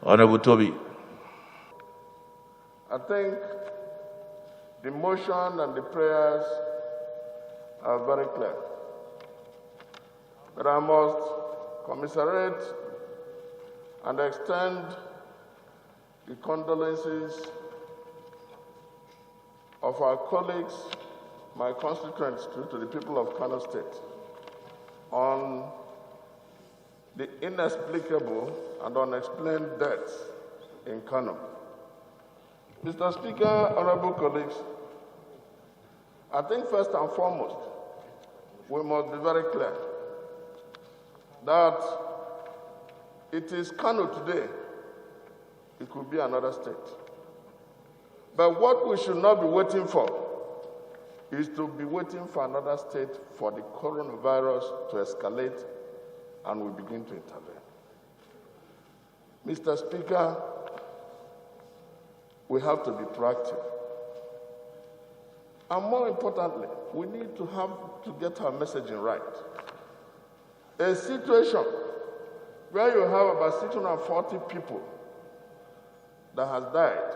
Honorable Toby. I think the motion and the prayers are very clear. But I must commiserate and extend the condolences of our colleagues, my constituents, to the people of Kano State on the inexplicable and unexplained deaths in Kano. Mr. Speaker, honorable colleagues, I think first and foremost, we must be very clear that it is Kano today, it could be another state. But what we should not be waiting for is to be waiting for another state for the coronavirus to escalate and we begin to intervene. Mr. Speaker, we have to be proactive. And more importantly, we need to get our messaging right. A situation where you have about 640 people that has died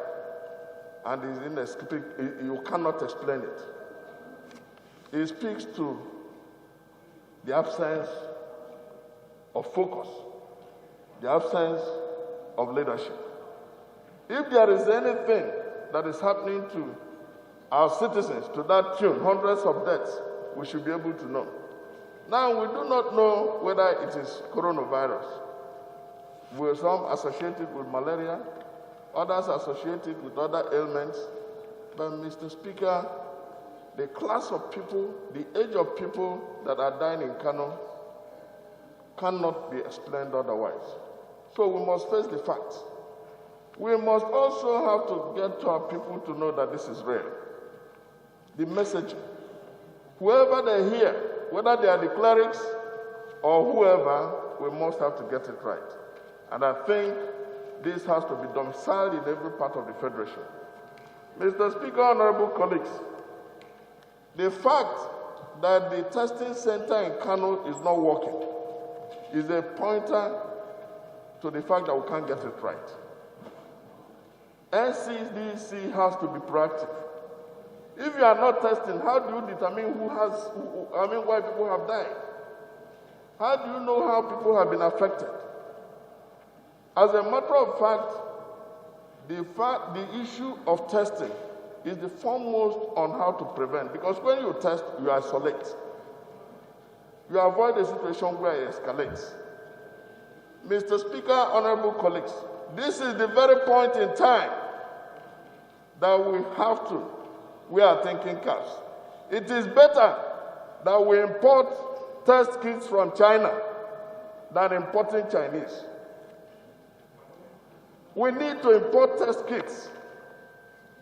and is inescapable, you cannot explain it. It speaks to the absence of focus, the absence of leadership. If there is anything that is happening to our citizens to that tune, hundreds of deaths, we should be able to know. Now, we do not know whether it is coronavirus. Were some associated with malaria, others associated with other ailments. But, Mr. Speaker, the class of people, the age of people that are dying in Kano cannot be explained otherwise. So we must face the facts. We must also have to get to our people to know that this is real. The message, whoever they hear, whether they are the clerics or whoever, we must have to get it right. And I think this has to be domiciled in every part of the Federation. Mr. Speaker, honorable colleagues, the fact that the testing center in Kano is not working is a pointer to the fact that we can't get it right. NCDC has to be proactive. If you are not testing, how do you determine why people have died? How do you know how people have been affected? As a matter of fact, the issue of testing is the foremost on how to prevent, because when you test, you isolate. You avoid a situation where it escalates. Mr. Speaker, honorable colleagues, this is the very point in time that we have to wear our thinking caps. It is better that we import test kits from China than importing Chinese. We need to import test kits.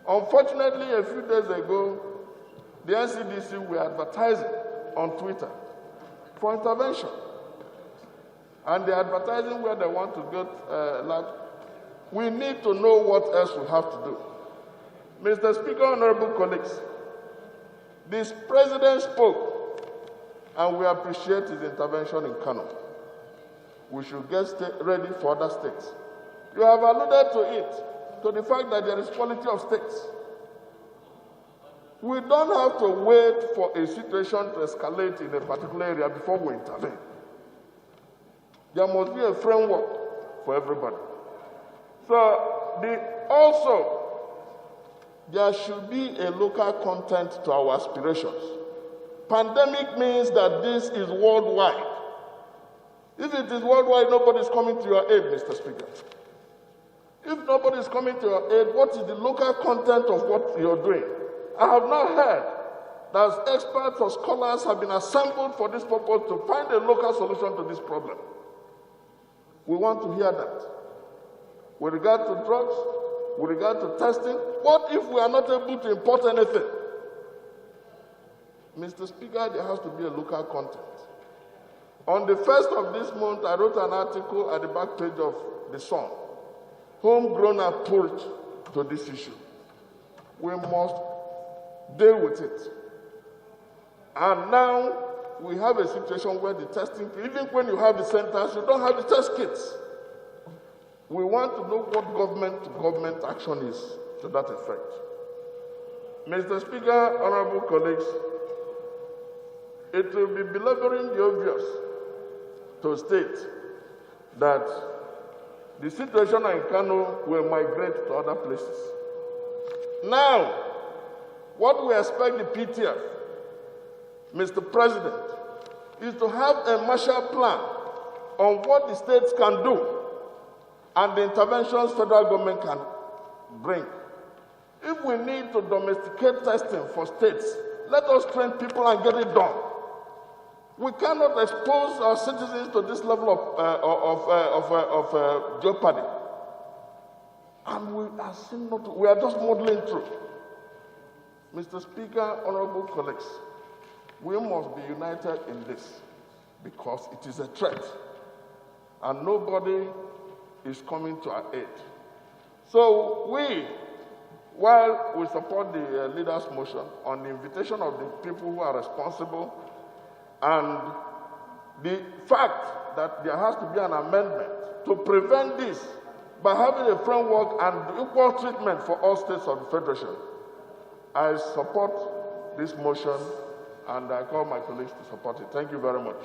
Unfortunately, a few days ago, the NCDC were advertising on Twitter for intervention. And they're advertising where they want to get labs. We need to know what else we have to do. Mr. Speaker, honorable colleagues, this president spoke, and we appreciate his intervention in Kano. We should get ready for other states. You have alluded to it, to the fact that there is quality of states. We don't have to wait for a situation to escalate in a particular area before we intervene. There must be a framework for everybody. So, there should be a local content to our aspirations. Pandemic means that this is worldwide. If it is worldwide, nobody is coming to your aid, Mr. Speaker. If nobody is coming to your aid, what is the local content of what you're doing? I have not heard that experts or scholars have been assembled for this purpose to find a local solution to this problem. We want to hear that. With regard to drugs, with regard to testing, what if we are not able to import anything? Mr. Speaker, there has to be a local content. On the 1st of this month, I wrote an article at the back page of The Sun, Homegrown Approach to this issue. We must deal with it. And now we have a situation where the testing, even when you have the centers, you don't have the test kits. We want to know what government-to-government action is to that effect. Mr. Speaker, honorable colleagues, it will be belaboring the obvious to state that the situation in Kano will migrate to other places. Now, what we expect the PTF, Mr. President, is to have a Marshall Plan on what the states can do and the interventions federal government can bring. If we need to domesticate testing for states, let us train people and get it done. We cannot expose our citizens to this level of jeopardy. And we are just modeling through. Mr. Speaker, honorable colleagues, we must be united in this because it is a threat and nobody is coming to our aid. So while we support the leader's motion on the invitation of the people who are responsible and the fact that there has to be an amendment to prevent this by having a framework and equal treatment for all states of the Federation, I support this motion and I call my colleagues to support it. Thank you very much.